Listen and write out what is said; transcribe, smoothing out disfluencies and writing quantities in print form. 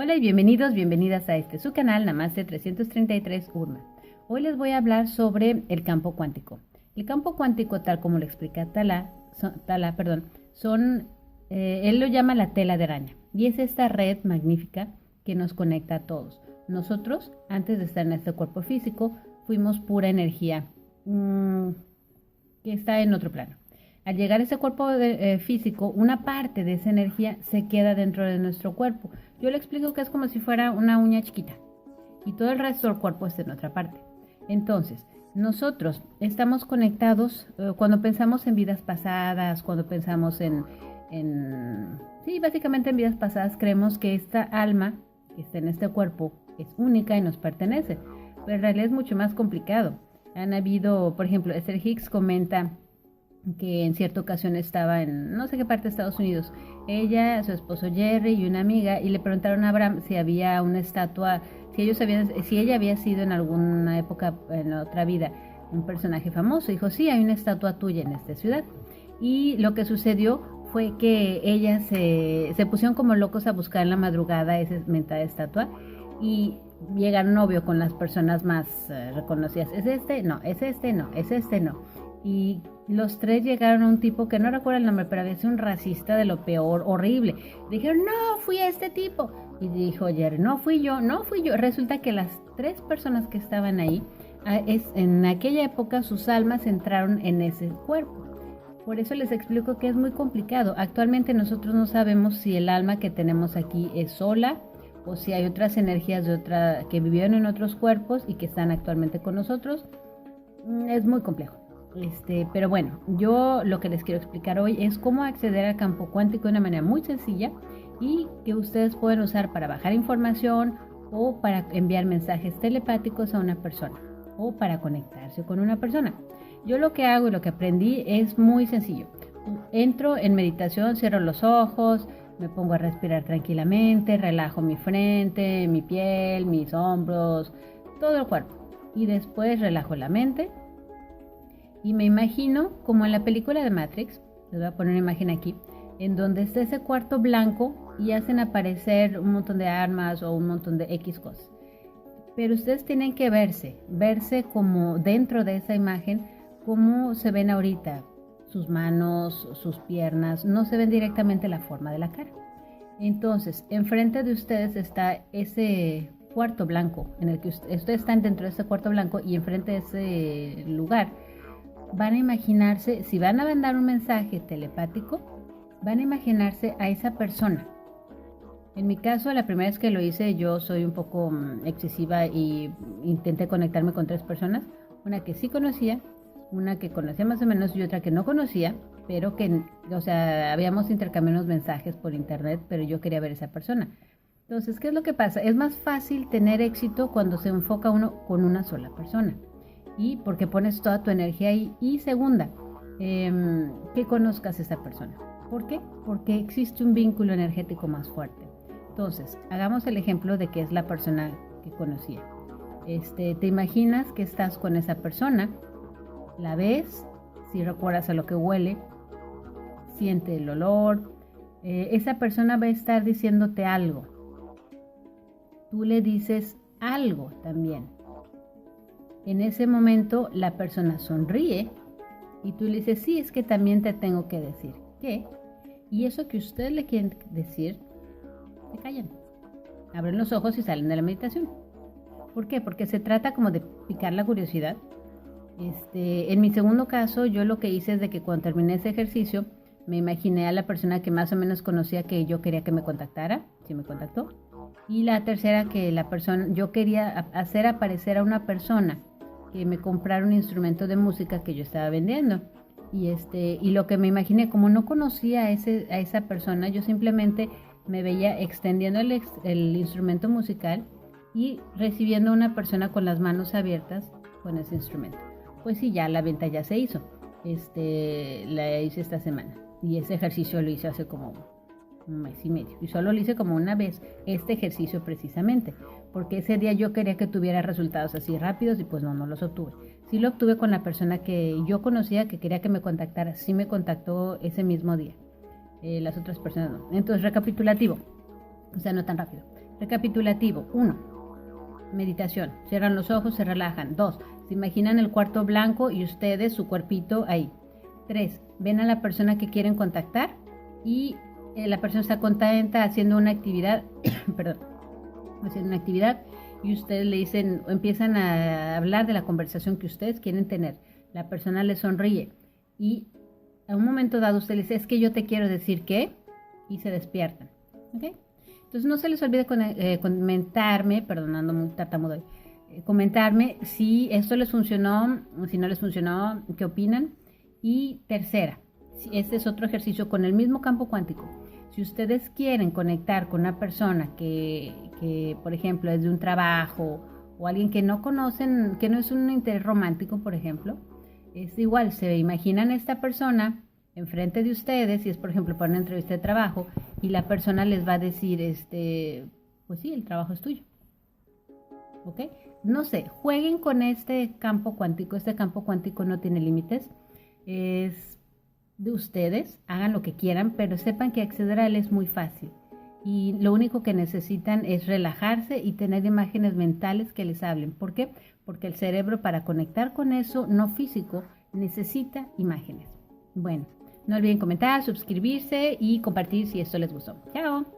Hola y bienvenidos, bienvenidas a su canal Namaste 333 Urma. Hoy les voy a hablar sobre el campo cuántico. El campo cuántico, tal como lo explica él lo llama la tela de araña y es esta red magnífica que nos conecta a todos. Nosotros, antes de estar en este cuerpo físico, fuimos pura energía que está en otro plano. Al llegar a ese cuerpo físico, una parte de esa energía se queda dentro de nuestro cuerpo. Yo le explico que es como si fuera una uña chiquita y todo el resto del cuerpo está en otra parte. Entonces, nosotros estamos conectados cuando pensamos en vidas pasadas, cuando pensamos básicamente en vidas pasadas, creemos que esta alma que está en este cuerpo es única y nos pertenece, pero en realidad es mucho más complicado. Han habido, por ejemplo, Esther Hicks comenta que en cierta ocasión estaba en no sé qué parte de Estados Unidos, ella, su esposo Jerry y una amiga, y le preguntaron a Abraham si había una estatua, si ella había sido en alguna época, en otra vida, un personaje famoso. Dijo, sí, hay una estatua tuya en esta ciudad. Y lo que sucedió fue que ellas se pusieron como locos a buscar en la madrugada esa mentada estatua y llegaron, obvio, con las personas más reconocidas. ¿Es este? No. ¿Es este? No. ¿Es este? No. Y los tres llegaron a un tipo que no recuerdo el nombre, pero había sido un racista de lo peor, horrible. Dijeron, no, fui a este tipo. Y dijo Jerry, no fui yo. Resulta que las tres personas que estaban ahí, en aquella época sus almas entraron en ese cuerpo. Por eso les explico que es muy complicado. Actualmente nosotros no sabemos si el alma que tenemos aquí es sola o si hay otras energías que vivieron en otros cuerpos y que están actualmente con nosotros. Es muy complejo. Pero bueno, yo lo que les quiero explicar hoy es cómo acceder al campo cuántico de una manera muy sencilla y que ustedes pueden usar para bajar información o para enviar mensajes telepáticos a una persona o para conectarse con una persona. Yo lo que hago y lo que aprendí es muy sencillo. Entro en meditación, cierro los ojos, me pongo a respirar tranquilamente, relajo mi frente, mi piel, mis hombros, todo el cuerpo y después relajo la mente. Y me imagino, como en la película de Matrix, les voy a poner una imagen aquí, en donde está ese cuarto blanco y hacen aparecer un montón de armas o un montón de X cosas. Pero ustedes tienen que verse como dentro de esa imagen, cómo se ven ahorita, sus manos, sus piernas, no se ven directamente la forma de la cara. Entonces, enfrente de ustedes está ese cuarto blanco, en el que ustedes están dentro de ese cuarto blanco y enfrente de ese lugar van a imaginarse, si van a mandar un mensaje telepático, van a imaginarse a esa persona. En mi caso, la primera vez que lo hice, yo soy un poco excesiva y intenté conectarme con tres personas, una que sí conocía, una que conocía más o menos y otra que no conocía, pero que, habíamos intercambiado unos mensajes por internet, pero yo quería ver a esa persona. Entonces, ¿qué es lo que pasa? Es más fácil tener éxito cuando se enfoca uno con una sola persona. Y porque pones toda tu energía ahí. Y segunda, que conozcas a esa persona. ¿Por qué? Porque existe un vínculo energético más fuerte. Entonces, hagamos el ejemplo de que es la persona que conocía. Te imaginas que estás con esa persona, la ves, si recuerdas a lo que huele, siente el olor, esa persona va a estar diciéndote algo. Tú le dices algo también. En ese momento la persona sonríe y tú le dices, sí, es que también te tengo que decir. ¿Qué? Y eso que ustedes le quieren decir, se callan. Abren los ojos y salen de la meditación. ¿Por qué? Porque se trata como de picar la curiosidad. En mi segundo caso, yo lo que hice es de que cuando terminé ese ejercicio, me imaginé a la persona que más o menos conocía que yo quería que me contactara, si me contactó. Y la tercera, que yo quería hacer aparecer a una persona que me comprara un instrumento de música que yo estaba vendiendo. Y lo que me imaginé, como no conocía a esa persona, yo simplemente me veía extendiendo el instrumento musical y recibiendo a una persona con las manos abiertas con ese instrumento. Pues sí, ya la venta ya se hizo. La hice esta semana y ese ejercicio lo hice hace como un mes y medio y solo lo hice como una vez, este ejercicio precisamente, porque ese día yo quería que tuviera resultados así rápidos y pues no los obtuve. Sí lo obtuve con la persona que yo conocía, que quería que me contactara, sí me contactó ese mismo día, las otras personas no. Entonces, recapitulativo, no tan rápido. Recapitulativo. 1. Meditación. Cierran los ojos, se relajan. 2. Se imaginan el cuarto blanco y ustedes, su cuerpito ahí. 3. Ven a la persona que quieren contactar y la persona está contenta haciendo una actividad, perdón, haciendo una actividad y ustedes le dicen, empiezan a hablar de la conversación que ustedes quieren tener. La persona les sonríe y a un momento dado usted les dice, es que yo te quiero decir que, y se despiertan. ¿Okay? Entonces no se les olvide comentarme, perdonando muy tartamudo, comentarme si esto les funcionó, si no les funcionó, qué opinan. Y tercera, este es otro ejercicio con el mismo campo cuántico. Si ustedes quieren conectar con una persona que por ejemplo, es de un trabajo o alguien que no conocen, que no es un interés romántico, por ejemplo, es igual, se imaginan esta persona enfrente de ustedes, si es por ejemplo para una entrevista de trabajo, y la persona les va a decir, pues sí, el trabajo es tuyo. ¿Ok? No sé, jueguen con este campo cuántico no tiene límites, es de ustedes, hagan lo que quieran, pero sepan que acceder a él es muy fácil. Y lo único que necesitan es relajarse y tener imágenes mentales que les hablen. ¿Por qué? Porque el cerebro para conectar con eso no físico necesita imágenes. Bueno, no olviden comentar, suscribirse y compartir si esto les gustó. ¡Chao!